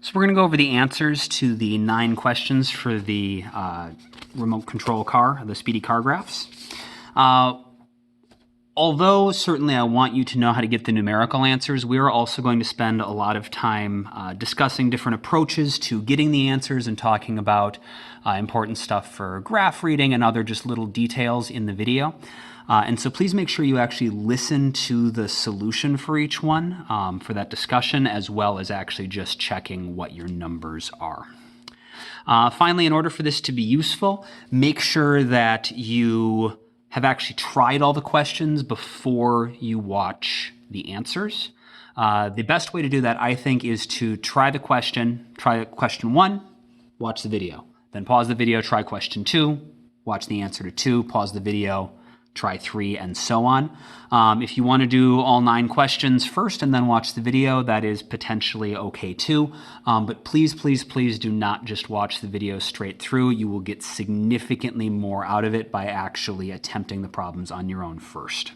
So we're going to go over the answers to the 9 questions for the remote control car, the speedy car graphs. Although certainly I want you to know how to get the numerical answers, we are also going to spend a lot of time discussing different approaches to getting the answers and talking about important stuff for graph reading and other just little details in the video. And so please make sure you actually listen to the solution for each one for that discussion, as well as actually just checking what your numbers are. Finally, in order for this to be useful, make sure that you have actually tried all the questions before you watch the answers. The best way to do that, I think, is to try question 1, watch the video. Then pause the video, try question 2, watch the answer to 2, pause the video, try 3, and so on. If you want to do all 9 questions first and then watch the video, that is potentially okay too. But please, please, please do not just watch the video straight through. You will get significantly more out of it by actually attempting the problems on your own first.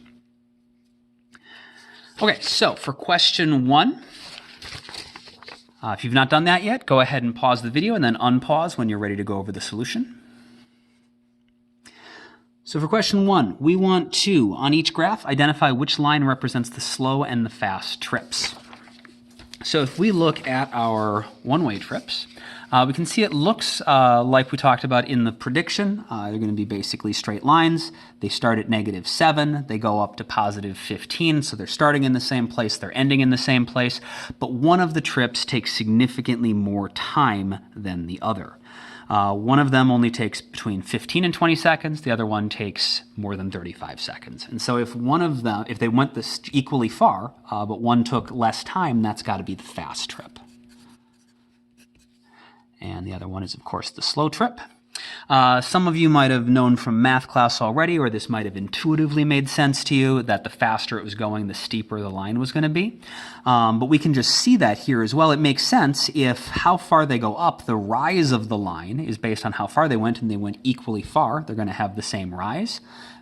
Okay, so for question 1, if you've not done that yet, go ahead and pause the video and then unpause when you're ready to go over the solution. So for question 1, we want to, on each graph, identify which line represents the slow and the fast trips. So if we look at our one-way trips, we can see it looks like we talked about in the prediction. They're going to be basically straight lines. They start at -7, they go up to +15, so they're starting in the same place, they're ending in the same place, but one of the trips takes significantly more time than the other. One of them only takes between 15 and 20 seconds. The other one takes more than 35 seconds. And so if one of them, if they went this equally far, but one took less time, that's got to be the fast trip. And the other one is, of course, the slow trip. Some of you might have known from math class already, or this might have intuitively made sense to you, that the faster it was going, the steeper the line was going to be. But we can just see that here as well. It makes sense if how far they go up, the rise of the line is based on how far they went, and they went equally far. They're going to have the same rise.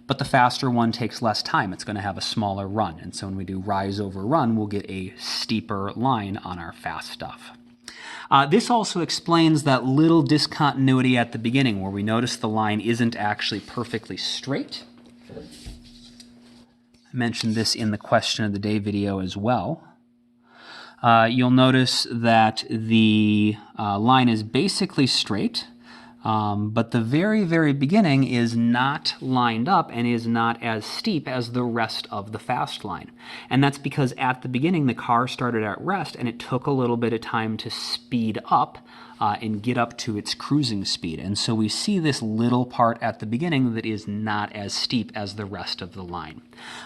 But the faster one takes less time. It's going to have a smaller run. And so when we do rise over run, we'll get a steeper line on our fast stuff. This also explains that little discontinuity at the beginning where we notice the line isn't actually perfectly straight. I mentioned this in the question of the day video as well. You'll notice that the line is basically straight, but the very, very beginning is not lined up and is not as steep as the rest of the fast line. And that's because at the beginning the car started at rest and it took a little bit of time to speed up and get up to its cruising speed. And so we see this little part at the beginning that is not as steep as the rest of the line.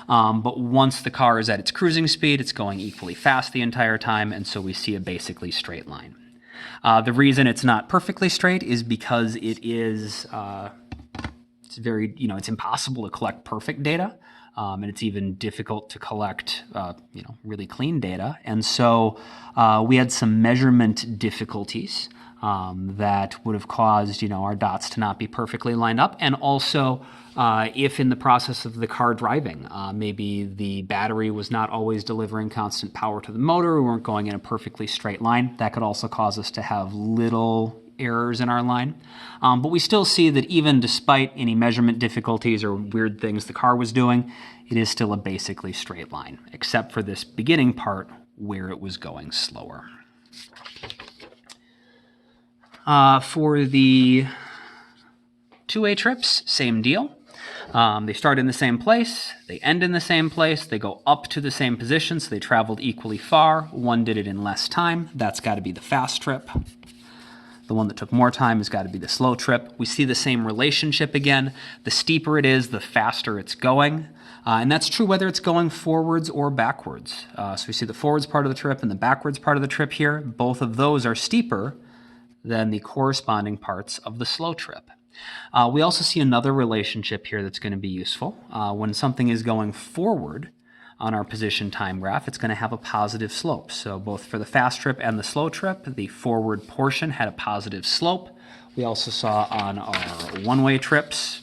But once the car is at its cruising speed, it's going equally fast the entire time, and so we see a basically straight line. The reason it's not perfectly straight is because it is, it's very, it's impossible to collect perfect data, and it's even difficult to collect, really clean data. And so we had some measurement difficulties that would have caused, our dots to not be perfectly lined up. And also, if in the process of the car driving, maybe the battery was not always delivering constant power to the motor, we weren't going in a perfectly straight line, that could also cause us to have little errors in our line. But we still see that even despite any measurement difficulties or weird things the car was doing, it is still a basically straight line, except for this beginning part where it was going slower. For the two-way trips, same deal. They start in the same place, they end in the same place, they go up to the same position, so they traveled equally far. One did it in less time. That's got to be the fast trip. The one that took more time has got to be the slow trip. We see the same relationship again. The steeper it is, the faster it's going. And that's true whether it's going forwards or backwards. So we see the forwards part of the trip and the backwards part of the trip here. Both of those are steeper than the corresponding parts of the slow trip. We also see another relationship here that's going to be useful. When something is going forward on our position time graph, it's going to have a positive slope. So both for the fast trip and the slow trip, the forward portion had a positive slope. We also saw on our one-way trips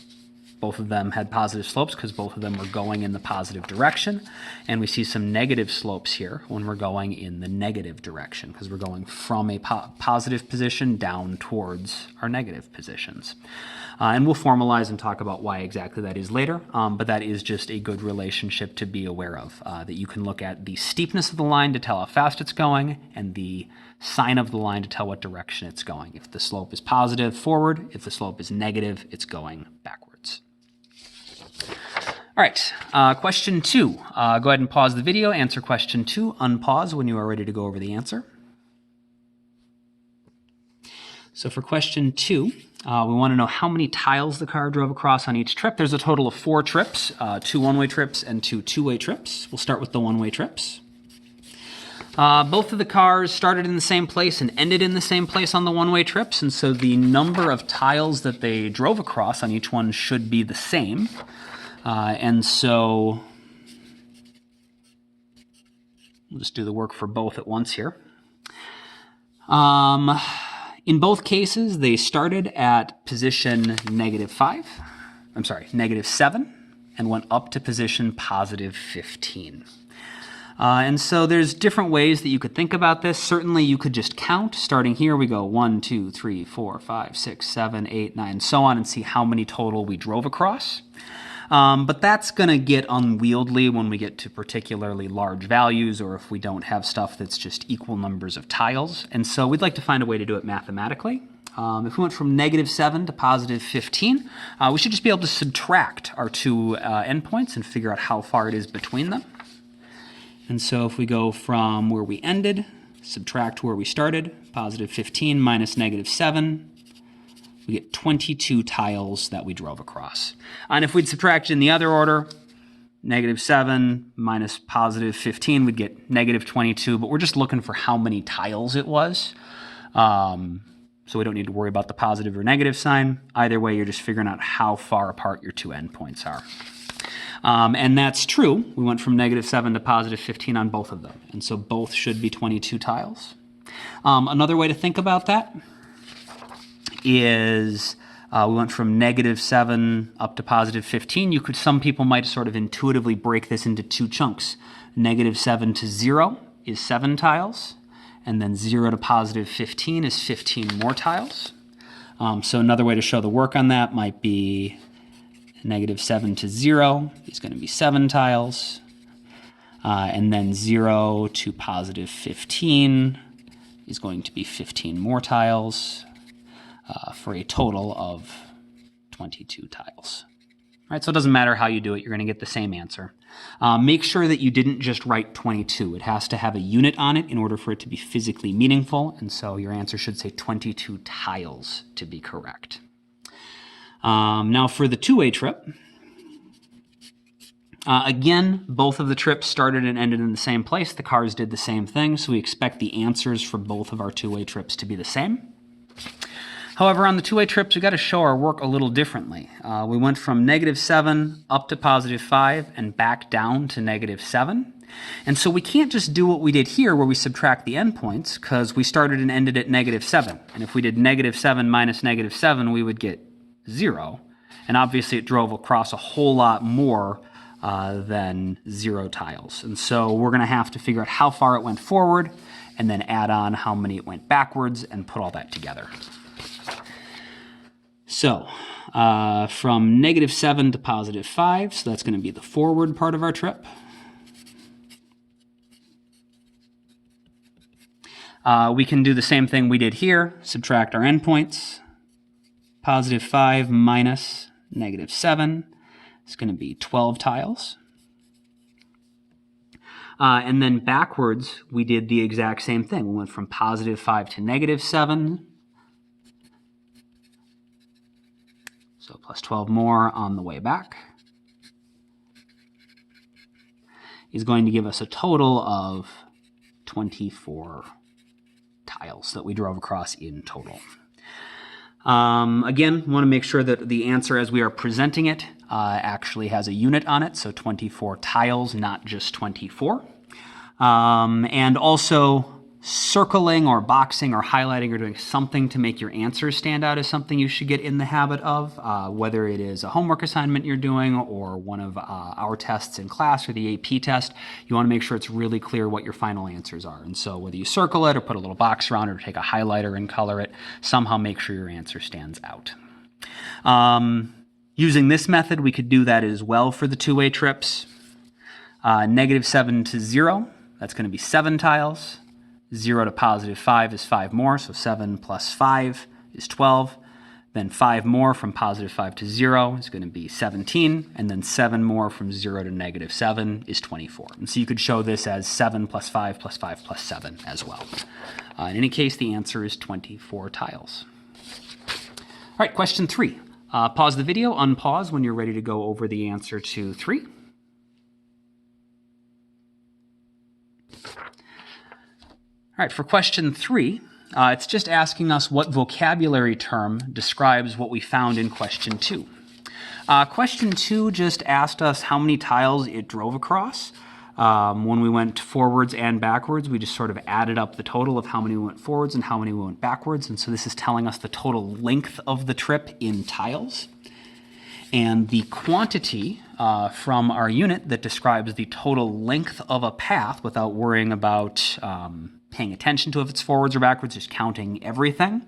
Both of them had positive slopes because both of them were going in the positive direction. And we see some negative slopes here when we're going in the negative direction because we're going from a positive position down towards our negative positions. And we'll formalize and talk about why exactly that is later, but that is just a good relationship to be aware of, that you can look at the steepness of the line to tell how fast it's going and the sign of the line to tell what direction it's going. If the slope is positive, forward. If the slope is negative, it's going backwards. All right, question 2. Go ahead and pause the video, answer question 2, unpause when you are ready to go over the answer. So for question 2, we want to know how many tiles the car drove across on each trip. There's a total of 4 trips, 2 one-way trips and 2 two-way trips. We'll start with the one-way trips. Both of the cars started in the same place and ended in the same place on the one-way trips, and so the number of tiles that they drove across on each one should be the same. And so we'll just do the work for both at once here. In both cases, they started at position -7, and went up to position +15. And so there's different ways that you could think about this. Certainly you could just count. Starting here, we go 1, 2, 3, 4, 5, 6, 7, 8, 9, so on, and see how many total we drove across. But that's going to get unwieldy when we get to particularly large values or if we don't have stuff that's just equal numbers of tiles. And so we'd like to find a way to do it mathematically. If we went from -7 to +15, we should just be able to subtract our 2 endpoints and figure out how far it is between them. And so if we go from where we ended, subtract where we started, +15 minus -7, we get 22 tiles that we drove across. And if we'd subtract in the other order, -7 minus +15, we'd get -22, but we're just looking for how many tiles it was. So we don't need to worry about the positive or negative sign. Either way, you're just figuring out how far apart your 2 endpoints are. And that's true. We went from -7 to +15 on both of them. And so both should be 22 tiles. Another way to think about that is we went from -7 up to +15. Some people might sort of intuitively break this into 2 chunks. -7 to 0 is 7 tiles. And then 0 to +15 is 15 more tiles. So another way to show the work on that might be -7 to 0 is going to be 7 tiles. And then 0 to +15 is going to be 15 more tiles for a total of 22 tiles. All right, so it doesn't matter how you do it, you're going to get the same answer. Make sure that you didn't just write 22. It has to have a unit on it in order for it to be physically meaningful, and so your answer should say 22 tiles to be correct. Now for the two-way trip, again, both of the trips started and ended in the same place. The cars did the same thing, so we expect the answers for both of our two-way trips to be the same. However, on the two-way trips, we've got to show our work a little differently. We went from -7 up to +5 and back down to -7. And so we can't just do what we did here where we subtract the endpoints because we started and ended at -7. And if we did -7 minus -7, we would get 0. And obviously it drove across a whole lot more than 0 tiles. And so we're going to have to figure out how far it went forward and then add on how many it went backwards and put all that together. So from -7 to +5, so that's going to be the forward part of our trip. We can do the same thing we did here, subtract our endpoints. +5 minus -7 is going to be 12 tiles. And then backwards, we did the exact same thing. We went from +5 to -7. So plus 12 more on the way back is going to give us a total of 24 tiles that we drove across in total. Again, we want to make sure that the answer as we are presenting it actually has a unit on it, so 24 tiles, not just 24. And also, circling or boxing or highlighting or doing something to make your answers stand out is something you should get in the habit of, whether it is a homework assignment you're doing or one of our tests in class or the AP test. You want to make sure it's really clear what your final answers are. And so whether you circle it or put a little box around it or take a highlighter and color it, somehow make sure your answer stands out. Using this method, we could do that as well for the two-way trips. -7 to 0, that's going to be 7 tiles. 0 to +5 is 5 more, so 7 plus 5 is 12. Then 5 more from +5 to 0 is going to be 17, and then 7 more from 0 to -7 is 24. And so you could show this as 7 plus 5 plus 5 plus 7 as well. In any case, the answer is 24 tiles. All right, question 3. Pause the video, unpause when you're ready to go over the answer to 3. All right, for question 3, it's just asking us what vocabulary term describes what we found in question 2. Question 2 just asked us how many tiles it drove across. When we went forwards and backwards, we just sort of added up the total of how many went forwards and how many went backwards. And so this is telling us the total length of the trip in tiles. And the quantity from our unit that describes the total length of a path without worrying about paying attention to if it's forwards or backwards, just counting everything,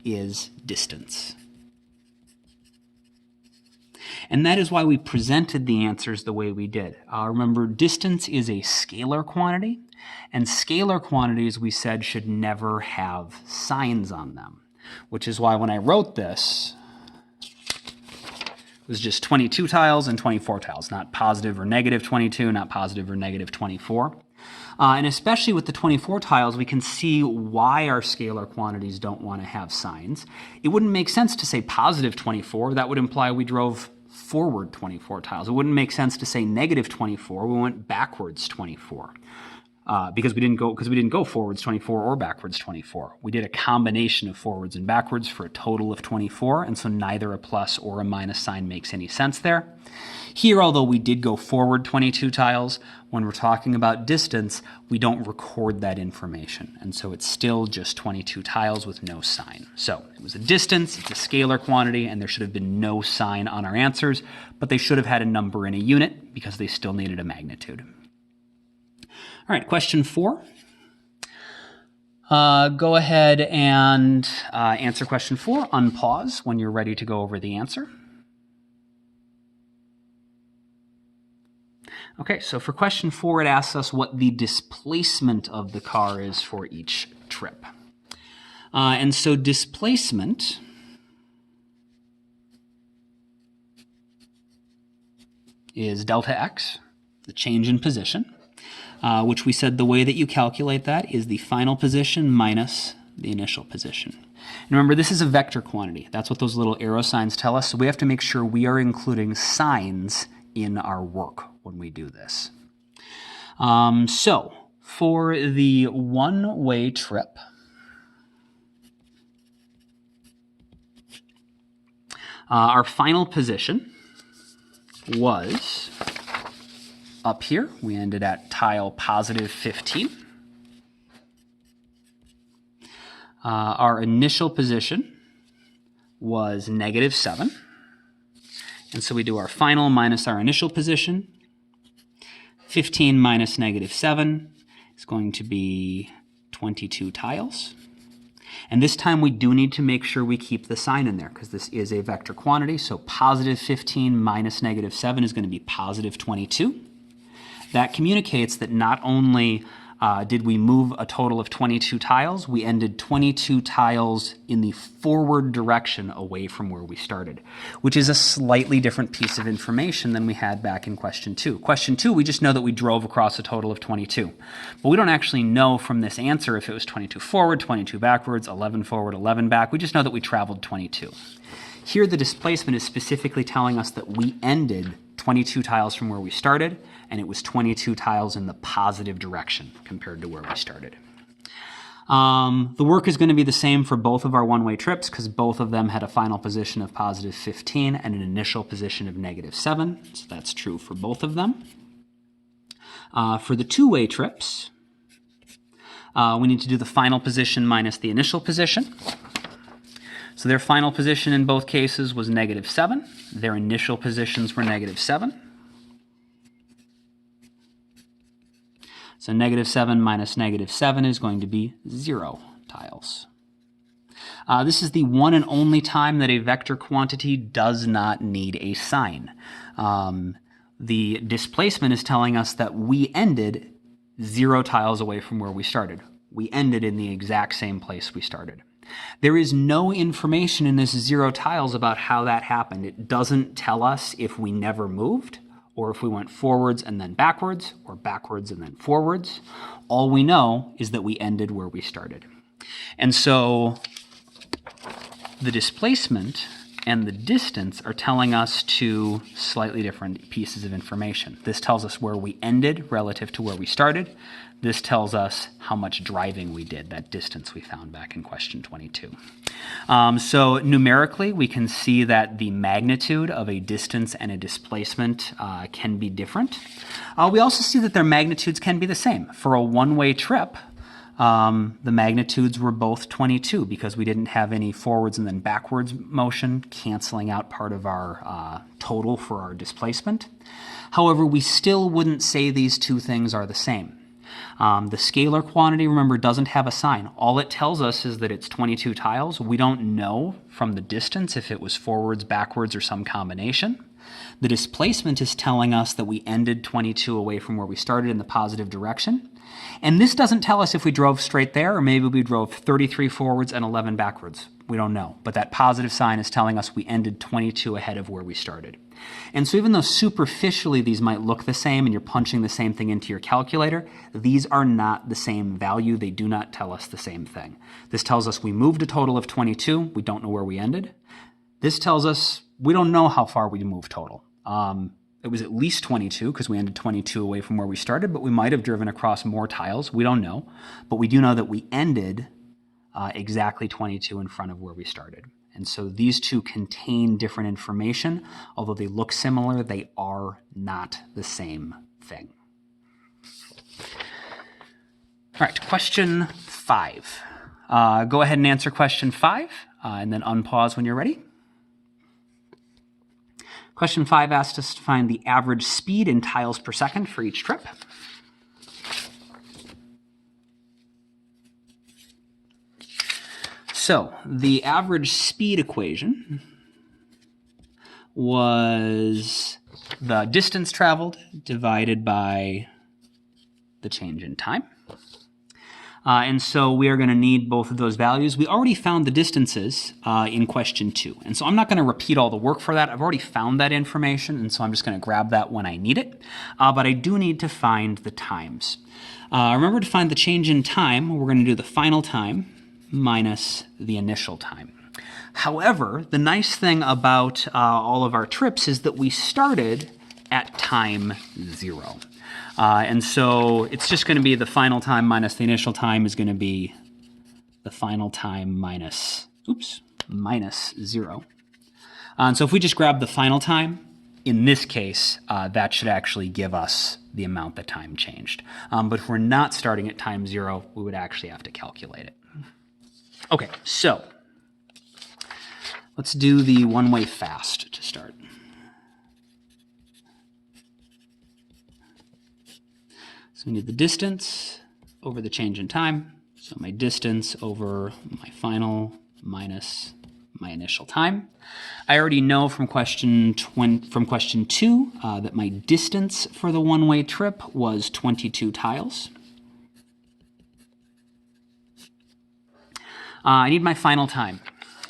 is distance. And that is why we presented the answers the way we did. Remember, distance is a scalar quantity, and scalar quantities, we said, should never have signs on them, which is why when I wrote this, it was just 22 tiles and 24 tiles, not positive or negative 22, not positive or negative 24. And especially with the 24 tiles, we can see why our scalar quantities don't want to have signs. It wouldn't make sense to say positive 24. That would imply we drove forward 24 tiles. It wouldn't make sense to say negative 24. We went backwards 24. Because we didn't go forwards 24 or backwards 24. We did a combination of forwards and backwards for a total of 24, and so neither a plus or a minus sign makes any sense there. Here, although we did go forward 22 tiles, when we're talking about distance, we don't record that information, and so it's still just 22 tiles with no sign. So it was a distance, it's a scalar quantity, and there should have been no sign on our answers, but they should have had a number in a unit because they still needed a magnitude. All right, question 4. Go ahead and answer question 4. Unpause when you're ready to go over the answer. Okay, so for question 4, it asks us what the displacement of the car is for each trip. And so displacement is delta x, the change in position. Which we said the way that you calculate that is the final position minus the initial position. And remember, this is a vector quantity. That's what those little arrow signs tell us. So we have to make sure we are including signs in our work when we do this. So for the one-way trip, our final position was up here. We ended at tile positive 15. Our initial position was negative 7. And so we do our final minus our initial position. 15 minus negative 7 is going to be 22 tiles. And this time we do need to make sure we keep the sign in there because this is a vector quantity. So positive 15 minus negative 7 is going to be positive 22. That communicates that not only did we move a total of 22 tiles, we ended 22 tiles in the forward direction away from where we started, which is a slightly different piece of information than we had back in question 2. Question 2, we just know that we drove across a total of 22. But we don't actually know from this answer if it was 22 forward, 22 backwards, 11 forward, 11 back. We just know that we traveled 22. Here, the displacement is specifically telling us that we ended 22 tiles from where we started, and it was 22 tiles in the positive direction compared to where we started. The work is going to be the same for both of our one-way trips because both of them had a final position of positive 15 and an initial position of negative 7, so that's true for both of them. For the two-way trips, we need to do the final position minus the initial position. So their final position in both cases was -7. Their initial positions were -7. So -7 minus -7 is going to be 0 tiles. This is the one and only time that a vector quantity does not need a sign. The displacement is telling us that we ended 0 tiles away from where we started. We ended in the exact same place we started. There is no information in this 0 tiles about how that happened. It doesn't tell us if we never moved, or if we went forwards and then backwards, or backwards and then forwards. All we know is that we ended where we started. And so the displacement and the distance are telling us two slightly different pieces of information. This tells us where we ended relative to where we started. This tells us how much driving we did, that distance we found back in question 22. So numerically, we can see that the magnitude of a distance and a displacement can be different. We also see that their magnitudes can be the same. For a one-way trip, the magnitudes were both 22 because we didn't have any forwards and then backwards motion canceling out part of our total for our displacement. However, we still wouldn't say these two things are the same. The scalar quantity, remember, doesn't have a sign. All it tells us is that it's 22 tiles. We don't know from the distance if it was forwards, backwards, or some combination. The displacement is telling us that we ended 22 away from where we started in the positive direction. And this doesn't tell us if we drove straight there or maybe we drove 33 forwards and 11 backwards. We don't know. But that positive sign is telling us we ended 22 ahead of where we started. And so even though superficially these might look the same and you're punching the same thing into your calculator, these are not the same value. They do not tell us the same thing. This tells us we moved a total of 22. We don't know where we ended. This tells us we don't know how far we moved total. It was at least 22 because we ended 22 away from where we started, but we might have driven across more tiles. We don't know. But we do know that we ended exactly 22 in front of where we started. And so these two contain different information. Although they look similar, they are not the same thing. All right, question 5. Go ahead and answer question 5, and then unpause when you're ready. Question 5 asked us to find the average speed in tiles per second for each trip. So the average speed equation was the distance traveled divided by the change in time. And so we are going to need both of those values. We already found the distances in question 2. And so I'm not going to repeat all the work for that. I've already found that information, and so I'm just going to grab that when I need it. But I do need to find the times. Remember, to find the change in time, we're going to do the final time minus the initial time. However, the nice thing about all of our trips is that we started at time 0. And so it's just going to be the final time minus the initial time is going to be the final time minus 0. And so if we just grab the final time, in this case, that should actually give us the amount that time changed. But if we're not starting at time 0, we would actually have to calculate it. Okay, so let's do the one-way fast to start. So we need the distance over the change in time. So my distance over my final minus my initial time. I already know from question 2 that my distance for the one-way trip was 22 tiles. I need my final time.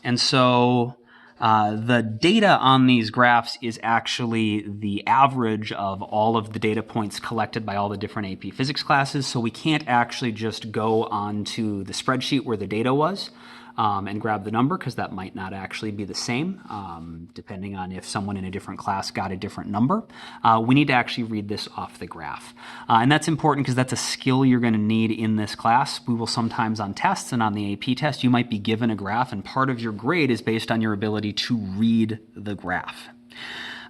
And so the data on these graphs is actually the average of all of the data points collected by all the different AP Physics classes, so we can't actually just go onto the spreadsheet where the data was and grab the number, because that might not actually be the same, depending on if someone in a different class got a different number. We need to actually read this off the graph. And that's important because that's a skill you're going to need in this class. We will sometimes on tests and on the AP test, you might be given a graph, and part of your grade is based on your ability to read the graph.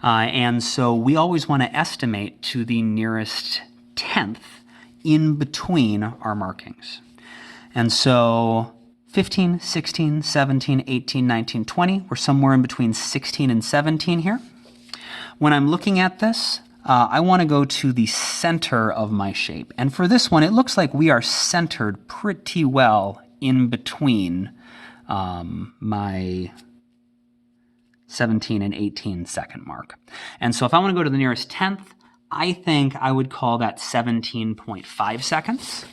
And so we always want to estimate to the nearest tenth in between our markings. And so 15, 16, 17, 18, 19, 20. We're somewhere in between 16 and 17 here. When I'm looking at this, I want to go to the center of my shape. And for this one, it looks like we are centered pretty well in between my 17 and 18 second mark. And so if I want to go to the nearest tenth, I think I would call that 17.5 seconds.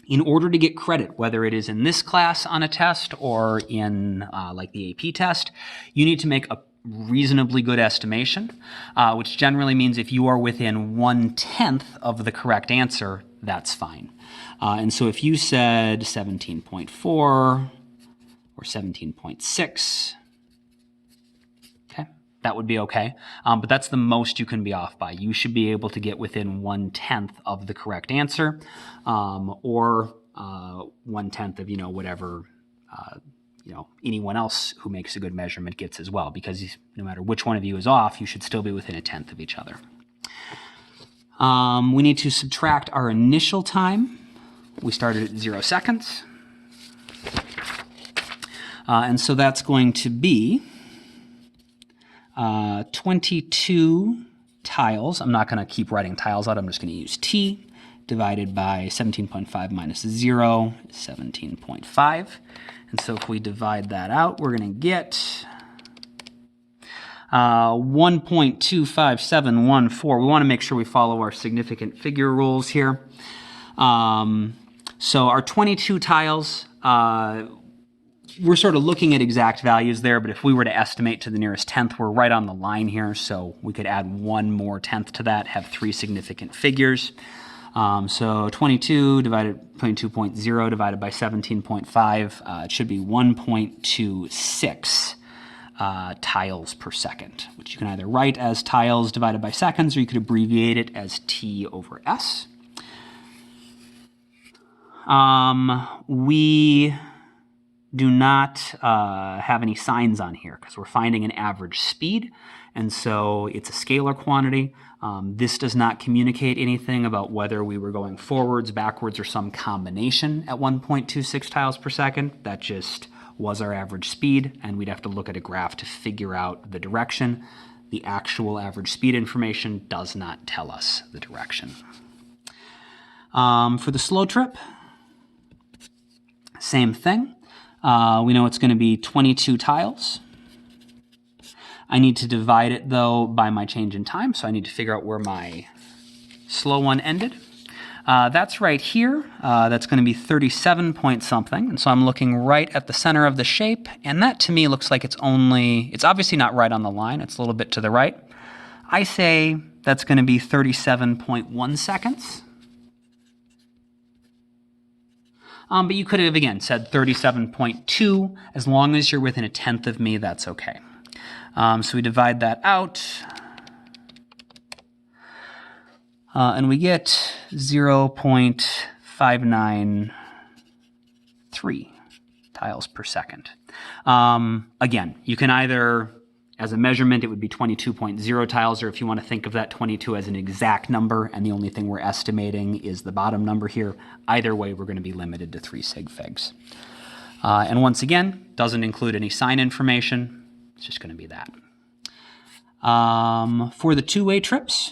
In order to get credit, whether it is in this class on a test or in like the AP test, you need to make a reasonably good estimation, which generally means if you are within 1/10 of the correct answer, that's fine. And so if you said 17.4 or 17.6, okay, that would be okay. But that's the most you can be off by. You should be able to get within 1/10 of the correct answer, or 1/10 of, whatever, anyone else who makes a good measurement gets as well, because no matter which one of you is off, you should still be within 1/10 of each other. We need to subtract our initial time. We started at 0 seconds. And so that's going to be 22 tiles. I'm not going to keep writing tiles out. I'm just going to use t divided by 17.5 minus 0, 17.5. And so if we divide that out, we're going to get 1.25714. We want to make sure we follow our significant figure rules here. So our 22 tiles, we're sort of looking at exact values there, but if we were to estimate to the nearest tenth, we're right on the line here, so we could add one more tenth to that, have 3 significant figures. So 22 divided 22.0 divided by 17.5, it should be 1.26 tiles per second, which you can either write as tiles divided by seconds, or you could abbreviate it as T over S. We do not have any signs on here because we're finding an average speed, and so it's a scalar quantity. This does not communicate anything about whether we were going forwards, backwards, or some combination at 1.26 tiles per second. That just was our average speed, and we'd have to look at a graph to figure out the direction. The actual average speed information does not tell us the direction. For the slow trip, same thing. We know it's going to be 22 tiles. I need to divide it, though, by my change in time, so I need to figure out where my slow one ended. That's right here. That's going to be 37 point something, and so I'm looking right at the center of the shape, and that to me looks like it's obviously not right on the line. It's a little bit to the right. I say that's going to be 37.1 seconds. But you could have, again, said 37.2. As long as you're within 1/10 of me, that's okay. So we divide that out, and we get 0.593 tiles per second. Again, you can either, as a measurement, it would be 22.0 tiles, or if you want to think of that 22 as an exact number, and the only thing we're estimating is the bottom number here, either way, we're going to be limited to 3 sig figs. And once again, doesn't include any sign information. It's just going to be that. For the two-way trips,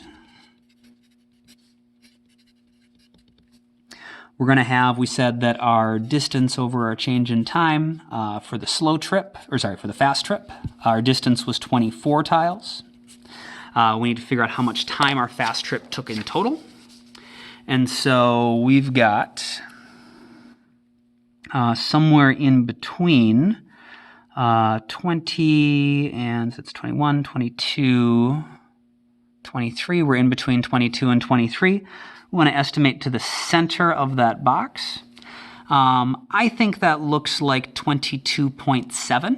we're going to have, we said that our distance over our change in time for the for the fast trip, our distance was 24 tiles. We need to figure out how much time our fast trip took in total. And so we've got somewhere in between 20 and so it's 21, 22, 23. We're in between 22 and 23. We want to estimate to the center of that box. I think that looks like 22.7.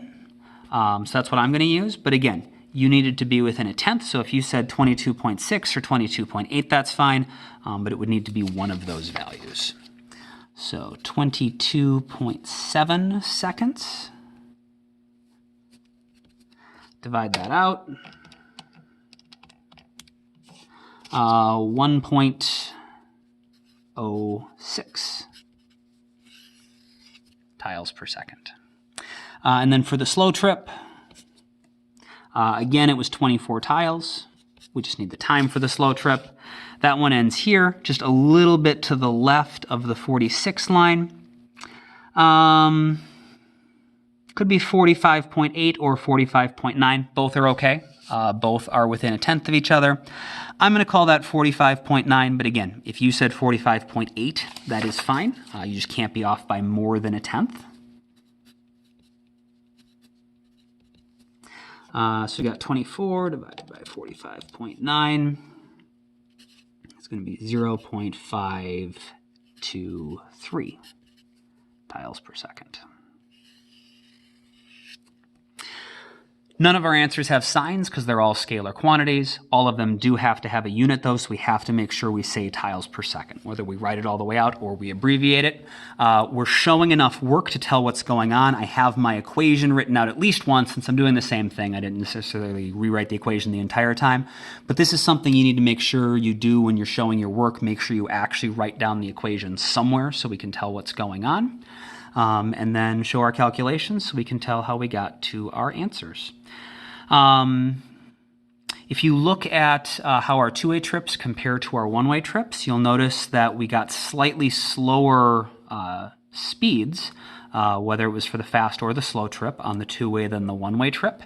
So that's what I'm going to use. But again, you needed to be within 1/10. So if you said 22.6 or 22.8, that's fine. But it would need to be one of those values. So 22.7 seconds. Divide that out. 1.26 0.06 tiles per second. And then for the slow trip, again, it was 24 tiles. We just need the time for the slow trip. That one ends here, just a little bit to the left of the 46 line. Could be 45.8 or 45.9. Both are okay. Both are within a tenth of each other. I'm going to call that 45.9, but again, if you said 45.8, that is fine. You just can't be off by more than a tenth. So we got 24 divided by 45.9. It's going to be 0.523 tiles per second. None of our answers have signs because they're all scalar quantities. All of them do have to have a unit though, so we have to make sure we say tiles per second, whether we write it all the way out or we abbreviate it. We're showing enough work to tell what's going on. I have my equation written out at least once since I'm doing the same thing. I didn't necessarily rewrite the equation the entire time, but this is something you need to make sure you do when you're showing your work. Make sure you actually write down the equation somewhere so we can tell what's going on. And then show our calculations so we can tell how we got to our answers. If you look at how our two-way trips compare to our one-way trips, you'll notice that we got slightly slower speeds, whether it was for the fast or the slow trip on the two-way than the one-way trip.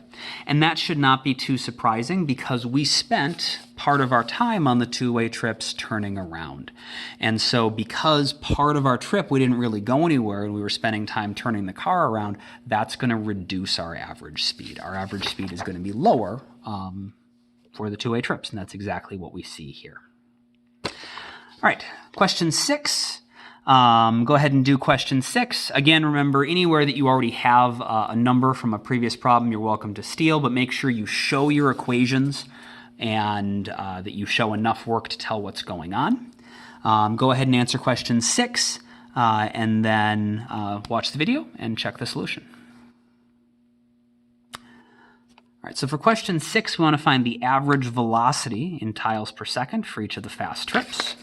And that should not be too surprising because we spent part of our time on the two-way trips turning around. And so because part of our trip we didn't really go anywhere and we were spending time turning the car around, that's going to reduce our average speed. Our average speed is going to be lower for the two-way trips, and that's exactly what we see here. All right, question 6. Go ahead and do question 6. Again, remember, anywhere that you already have a number from a previous problem, you're welcome to steal, but make sure you show your equations and that you show enough work to tell what's going on. Go ahead and answer question 6, and then watch the video and check the solution. All right, so for question 6, we want to find the average velocity in tiles per second for each of the fast trips.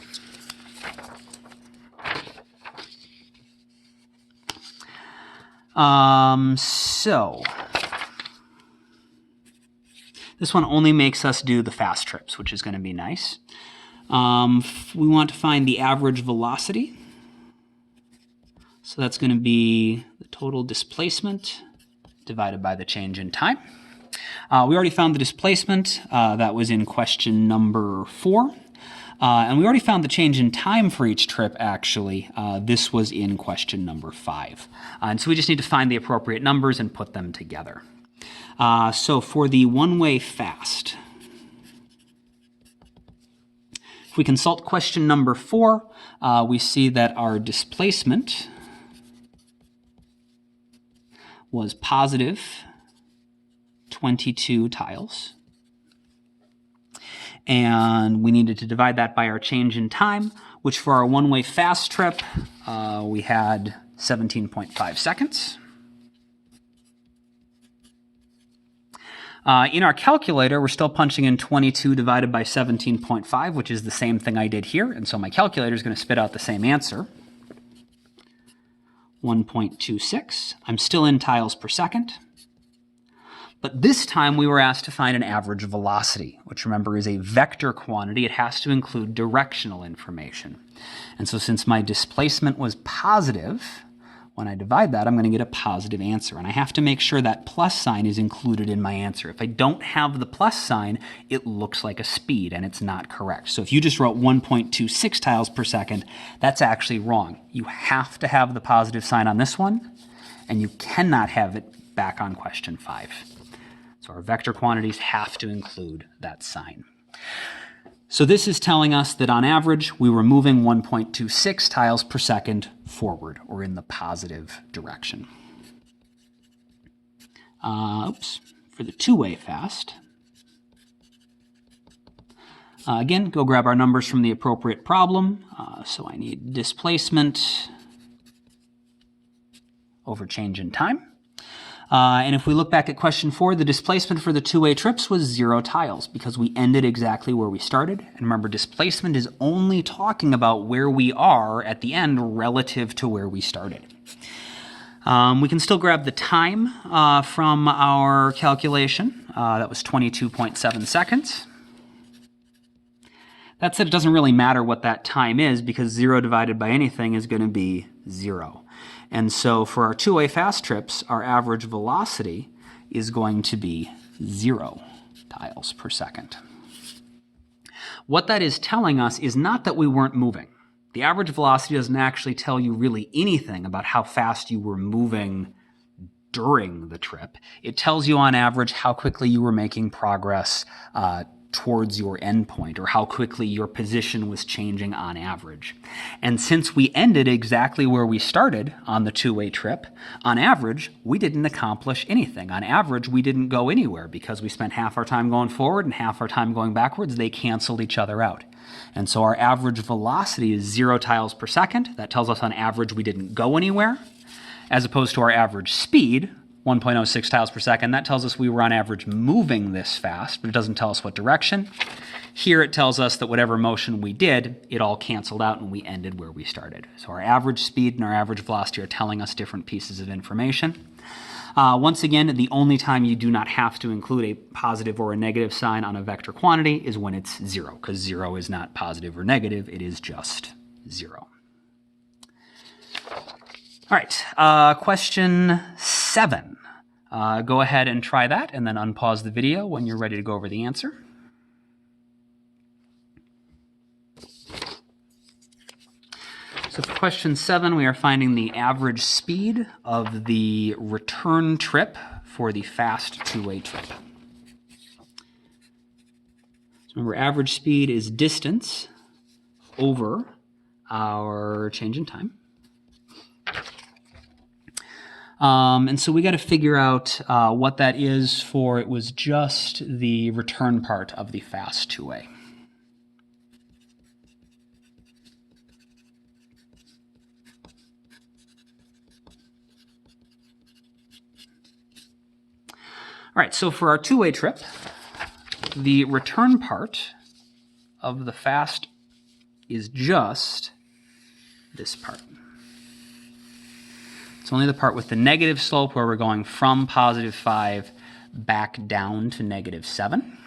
So this one only makes us do the fast trips, which is going to be nice. We want to find the average velocity. So that's going to be the total displacement divided by the change in time. We already found the displacement. That was in question number 4. And we already found the change in time for each trip, actually. This was in question number 5. And so we just need to find the appropriate numbers and put them together. So for the one-way fast, if we consult question number 4, we see that our displacement was positive 22 tiles. And we needed to divide that by our change in time, which for our one-way fast trip, we had 17.5 seconds. In our calculator, we're still punching in 22 divided by 17.5, which is the same thing I did here. And so my calculator is going to spit out the same answer, 1.26. I'm still in tiles per second. But this time we were asked to find an average velocity, which remember is a vector quantity. It has to include directional information. And so since my displacement was positive, when I divide that, I'm going to get a positive answer. And I have to make sure that plus sign is included in my answer. If I don't have the plus sign, it looks like a speed, and it's not correct. So if you just wrote 1.26 tiles per second, that's actually wrong. You have to have the positive sign on this one, and you cannot have it back on question 5. So our vector quantities have to include that sign. So this is telling us that on average, we were moving 1.26 tiles per second forward, or in the positive direction. For the two-way fast, again, go grab our numbers from the appropriate problem. So I need displacement over change in time. And if we look back at question 4, the displacement for the two-way trips was 0 tiles because we ended exactly where we started. And remember, displacement is only talking about where we are at the end relative to where we started. We can still grab the time from our calculation. That was 22.7 seconds. That said, it doesn't really matter what that time is because 0 divided by anything is going to be 0. And so for our two-way fast trips, our average velocity is going to be 0 tiles per second. What that is telling us is not that we weren't moving. The average velocity doesn't actually tell you really anything about how fast you were moving during the trip. It tells you on average how quickly you were making progress towards your endpoint, or how quickly your position was changing on average. And since we ended exactly where we started on the two-way trip, on average, we didn't accomplish anything. On average, we didn't go anywhere because we spent half our time going forward and half our time going backwards. They canceled each other out. And so our average velocity is 0 tiles per second. That tells us on average we didn't go anywhere, as opposed to our average speed, 1.06 tiles per second. That tells us we were on average moving this fast, but it doesn't tell us what direction. Here it tells us that whatever motion we did, it all canceled out and we ended where we started. So our average speed and our average velocity are telling us different pieces of information. Once again, the only time you do not have to include a positive or a negative sign on a vector quantity is when it's 0, because 0 is not positive or negative, it is just 0. All right, question 7. Go ahead and try that, and then unpause the video when you're ready to go over the answer. So for question 7, we are finding the average speed of the return trip for the fast two-way trip. So remember, average speed is distance over our change in time. And so we got to figure out what that is for. It was just the return part of the fast two-way. All right, so for our two-way trip, the return part of the fast is just this part. It's only the part with the negative slope where we're going from +5 back down to -7.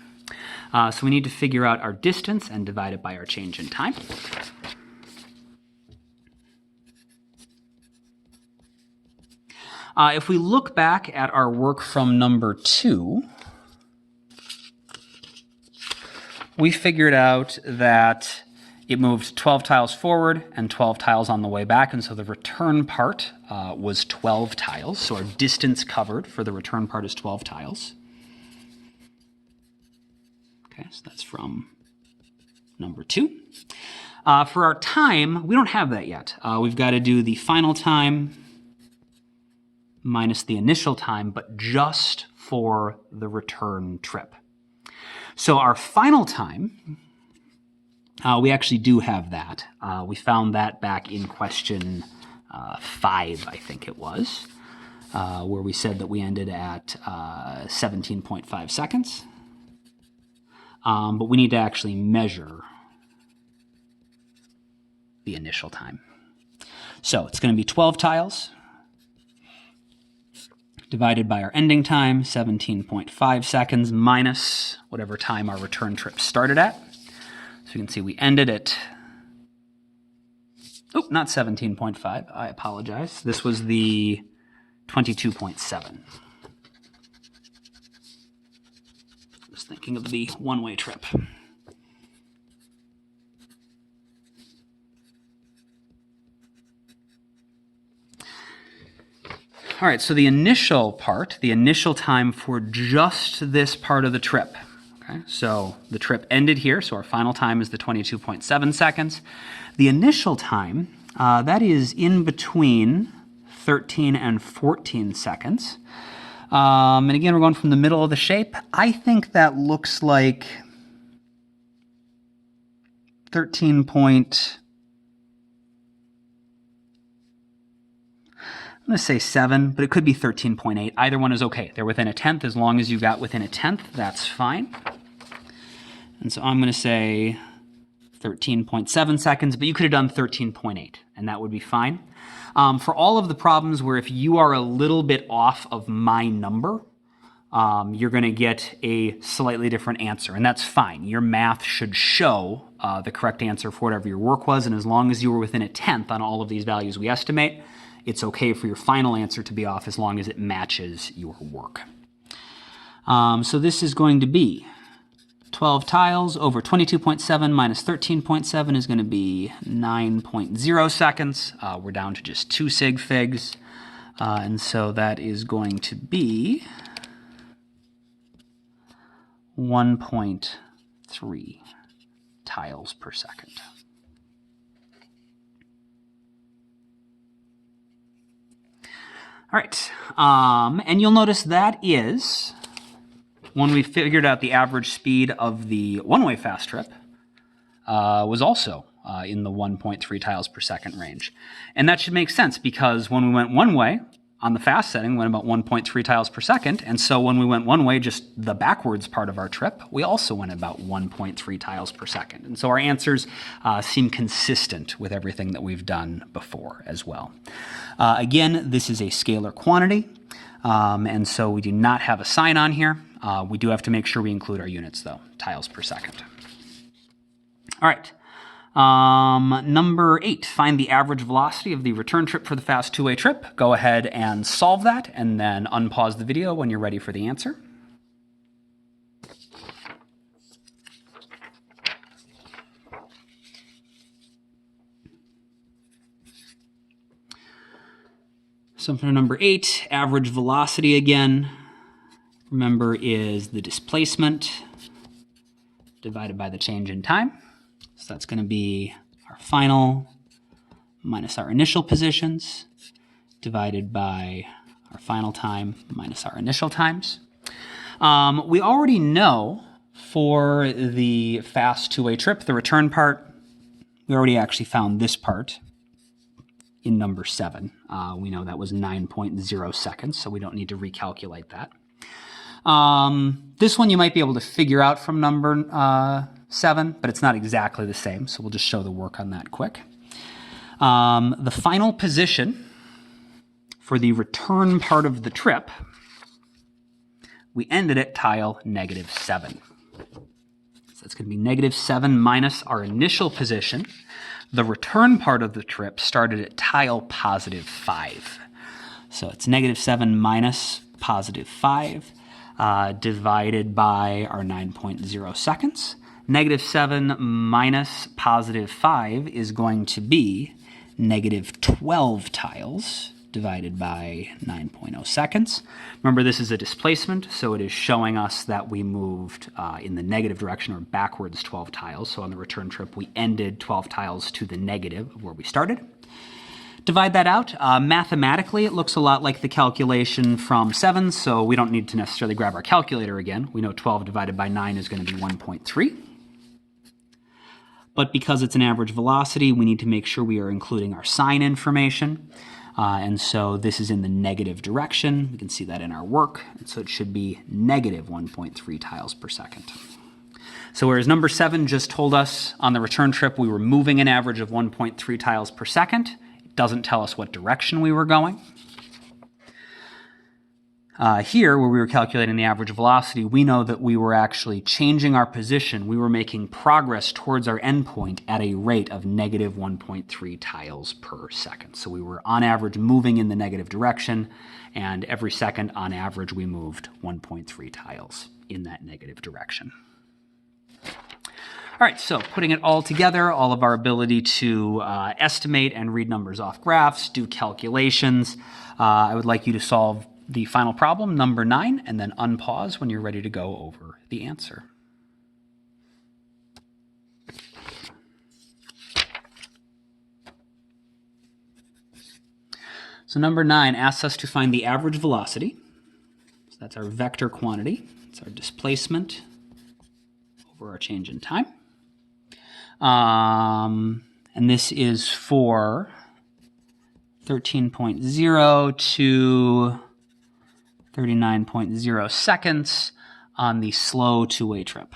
So we need to figure out our distance and divide it by our change in time. If we look back at our work from number 2, we figured out that it moved 12 tiles forward and 12 tiles on the way back, and so the return part was 12 tiles. So our distance covered for the return part is 12 tiles. Okay, so that's from number 2. For our time, we don't have that yet. We've got to do the final time minus the initial time, but just for the return trip. So our final time, we actually do have that. We found that back in question 5, I think it was, where we said that we ended at 17.5 seconds. But we need to actually measure the initial time. So it's going to be 12 tiles divided by our ending time, 17.5 seconds, minus whatever time our return trip started at. So you can see we ended at, oh, not 17.5, I apologize. This was the 22.7. I was thinking of the one-way trip. All right, so the initial part, the initial time for just this part of the trip. Okay, so the trip ended here, so our final time is the 22.7 seconds. The initial time, that is in between 13 and 14 seconds. And again, we're going from the middle of the shape. I think that looks like 13 point... going to say 7, but it could be 13.8. Either one is okay. They're within a tenth. As long as you got within a tenth, that's fine. And so I'm going to say 13.7 seconds, but you could have done 13.8, and that would be fine. For all of the problems where if you are a little bit off of my number, you're going to get a slightly different answer, and that's fine. Your math should show the correct answer for whatever your work was, and as long as you were within a tenth on all of these values we estimate, it's okay for your final answer to be off as long as it matches your work. So this is going to be 12 tiles over 22.7 minus 13.7 is going to be 9.0 seconds. We're down to just 2 sig figs, and so that is going to be 1.3 tiles per second. All right, and you'll notice that is when we figured out the average speed of the one-way fast trip was also in the 1.3 tiles per second range. And that should make sense because when we went one way on the fast setting, we went about 1.3 tiles per second. And so when we went one way, just the backwards part of our trip, we also went about 1.3 tiles per second. And so our answers seem consistent with everything that we've done before as well. Again, this is a scalar quantity, and so we do not have a sign on here. We do have to make sure we include our units, though, tiles per second. All right. Number 8, find the average velocity of the return trip for the fast two-way trip. Go ahead and solve that, and then unpause the video when you're ready for the answer. So for number 8, average velocity again, remember, is the displacement divided by the change in time. So that's going to be our final minus our initial positions divided by our final time minus our initial times. We already know for the fast two-way trip, the return part, we already actually found this part in number 7. We know that was 9.0 seconds, so we don't need to recalculate that. This one you might be able to figure out from number 7, but it's not exactly the same, so we'll just show the work on that quick. The final position for the return part of the trip, we ended at tile -7. So that's going to be -7 minus our initial position. The return part of the trip started at tile +5. So it's -7 minus +5 divided by our 9.0 seconds. -7 minus +5 is going to be -12 tiles divided by 9.0 seconds. Remember, this is a displacement, so it is showing us that we moved in the negative direction or backwards 12 tiles. So on the return trip, we ended 12 tiles to the negative of where we started. Divide that out. Mathematically, it looks a lot like the calculation from 7, so we don't need to necessarily grab our calculator again. We know 12 divided by 9 is going to be 1.3. But because it's an average velocity, we need to make sure we are including our sign information. And so this is in the negative direction. We can see that in our work. And so it should be -1.3 tiles per second. So whereas number 7 just told us on the return trip we were moving an average of 1.3 tiles per second, it doesn't tell us what direction we were going. Here, where we were calculating the average velocity, we know that we were actually changing our position. We were making progress towards our endpoint at a rate of -1.3 tiles per second. So we were, on average, moving in the negative direction, and every second, on average, we moved 1.3 tiles in that negative direction. All right, so putting it all together, all of our ability to estimate and read numbers off graphs, do calculations, I would like you to solve the final problem, number 9, and then unpause when you're ready to go over the answer. So number 9 asks us to find the average velocity. So that's our vector quantity. It's our displacement over our change in time. And this is for 13.0 to 39.0 seconds on the slow two-way trip.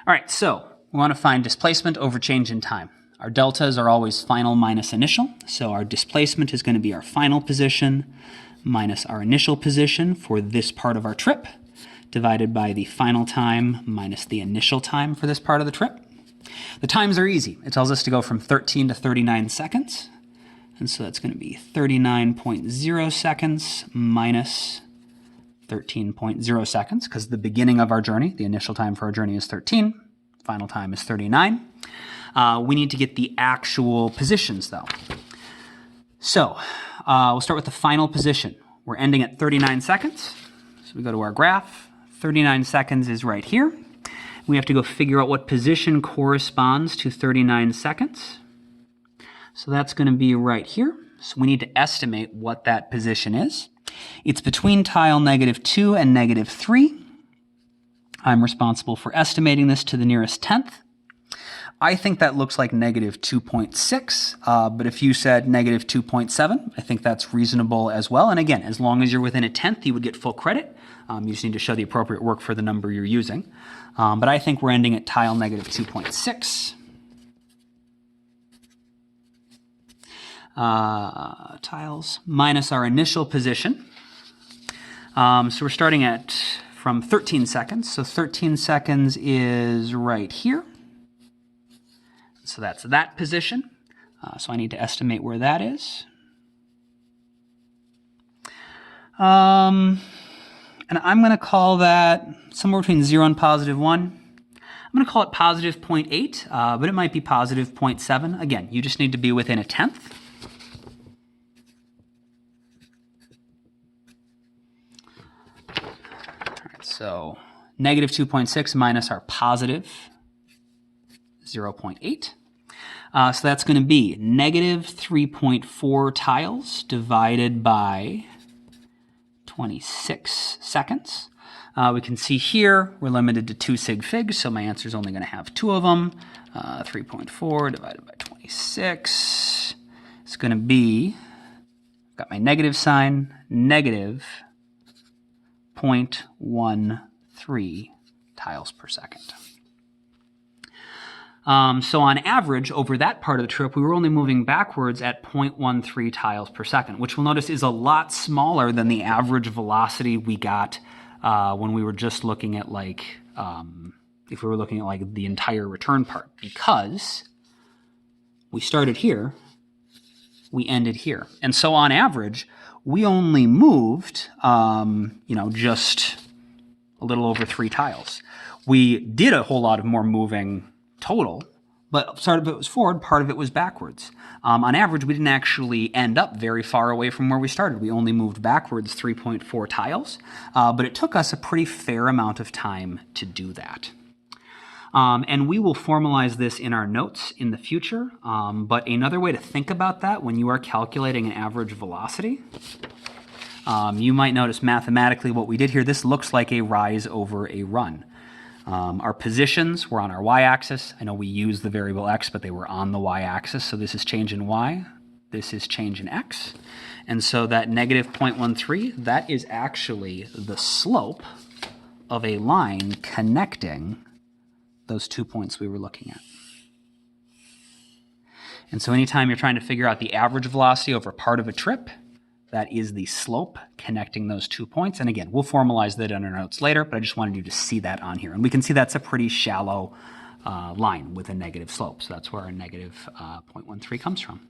All right, so we want to find displacement over change in time. Our deltas are always final minus initial, so our displacement is going to be our final position minus our initial position for this part of our trip, divided by the final time minus the initial time for this part of the trip. The times are easy. It tells us to go from 13 to 39 seconds, and so that's going to be 39.0 seconds minus 13.0 seconds, because the beginning of our journey, the initial time for our journey is 13, final time is 39. We need to get the actual positions, though. So we'll start with the final position. We're ending at 39 seconds. So we go to our graph. 39 seconds is right here. We have to go figure out what position corresponds to 39 seconds. So that's going to be right here. So we need to estimate what that position is. It's between tile -2 and -3. I'm responsible for estimating this to the nearest tenth. I think that looks like -2.6, but if you said -2.7, I think that's reasonable as well. And again, as long as you're within a tenth, you would get full credit. You just need to show the appropriate work for the number you're using. But I think we're ending at tile -2.6. Tiles minus our initial position. So we're starting at from 13 seconds. So 13 seconds is right here. So that's that position. So I need to estimate where that is. And I'm going to call that somewhere between 0 and +1. I'm going to call it +0.8, but it might be +0.7. Again, you just need to be within a tenth. So -2.6 minus our +0.8. So that's going to be -3.4 tiles divided by 26 seconds. We can see here we're limited to 2 sig figs, so my answer is only going to have 2 of them. 3.4 divided by 26 is going to be, got my negative sign, -0.13 tiles per second. So on average, over that part of the trip, we were only moving backwards at 0.13 tiles per second, which we'll notice is a lot smaller than the average velocity we got when we were just looking at if we were looking at the entire return part, because we started here, we ended here. And so on average, we only moved, just a little over 3 tiles. We did a whole lot of more moving total, but part of it was forward, part of it was backwards. On average, we didn't actually end up very far away from where we started. We only moved backwards 3.4 tiles, but it took us a pretty fair amount of time to do that. And we will formalize this in our notes in the future, but another way to think about that when you are calculating an average velocity, you might notice mathematically what we did here. This looks like a rise over a run. Our positions were on our y-axis. I know we used the variable x, but they were on the y-axis. So this is change in y. This is change in x. And so that -0.13, that is actually the slope of a line connecting those 2 points we were looking at. And so anytime you're trying to figure out the average velocity over part of a trip, that is the slope connecting those 2 points. And again, we'll formalize that in our notes later, but I just wanted you to see that on here. And we can see that's a pretty shallow line with a negative slope. So that's where our -0.13 comes from.